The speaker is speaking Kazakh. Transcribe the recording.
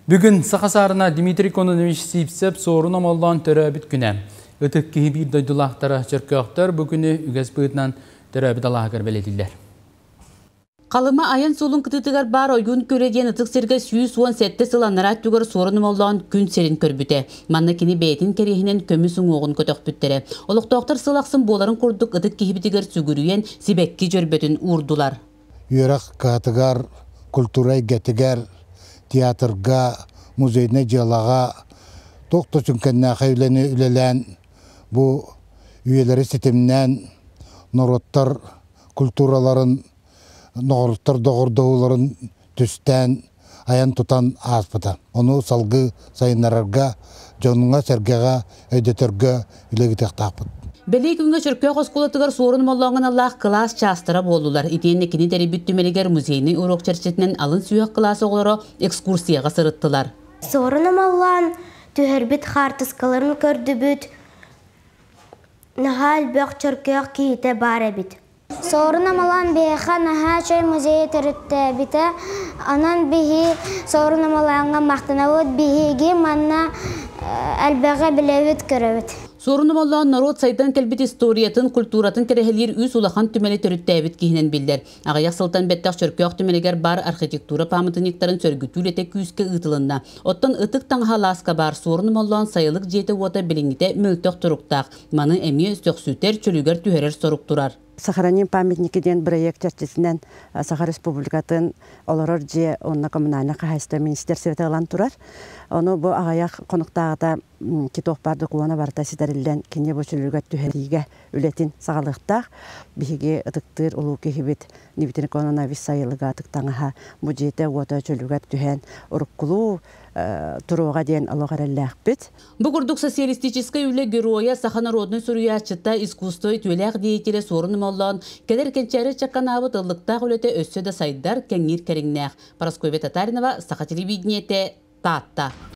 Бүгін Сақасарына Дмитрий Кононович Сипсеп сорын амалдан төрәбіт күнә. Өтік кейі бір дойдылақтары чөркөқтер бүгіні үгәз бұйтынан төрәбіт алағығыр беледілер. Қалыма аян солын кытытыгар бар ойын көреден ытық серге 117 сыланнара түгір сорын амалдан күн серін көрбіте. Манна кені бәйтін керехінен көмісің оғын көтөк бүттері. Олықтоқтар сылақсын боларын құрдық ытық кейбітігер сүгірүйен сибекки жөрбетін урдулар. Үйрек катыгар, культурай гәтігер, театрга, музейне жалаға, тоқтосын кәнна қайыланы үлелән, бұл үйелері сетімнен, нороттар культураларын, нороттар доғырдығыларын түстен, аян тұтан аспыда. Оны салғы сайынларарға, жоныңа сәргеға, өйдетірге үлегітек тақпыд. Белей күнге чөркө қоскулатыгар сорын моллоңын Аллах класс частыра болулар. Итенне кини тери бүттүмелигер музейный урок чәрчетінен алын сүйек классы оғылары экскурсияға сырыттылар. Сорын моллоң түхербіт хартыскаларын көрді бүт. Нахал бөк чөркөк кейте бар әбіт. Сорын моллоң бейха наха чөй музейі түрітті біті. Анан бейхи сорын моллоңға мақтанауыд бейхиге манна әлбәға білеуіт көрөбіт. Sorunu mollan narod saydan kelbit istoriyatın, kulturatın kerehelir üs ulahan tümeli törüttəbit kihinen bilder. Ağayak sıltan bettaq çörkök tümeliger bar arxitektura pamıtın iktarın sörgütülete küske ıtılında. Ottan ıtık tanha laska bar sorunu mollan sayılık jete vota bilingite mültök turuktaq. Manı emiye üstöksüter çölüger tüherer sorukturar. Сахаранин памятникиден проект чертесинен Сахар Республикатын олорор же онна коммунальный хозяйство министерстве алан турар. Оны бу агаяк конуктагыда киток барды куана барта сидерилен кине бөчөлүгө түһәриге үлетин сагалыктак биге ытыктыр улуу кехибет нибитин коронавирус сайылыга тыктаңа бу жете ота чөлүгө түһән уруккулуу туруга ден алогараллахбит. Бу курдук социалистическая үле героя саханародный суруячыта искусство түләк деятеле сорын моллан кедер кенчәре чаканабы тыллыкта үлете өссө да сайдар кеңир кериңнәк. Парасковья Татаринова, Саха телевидениете, Татта.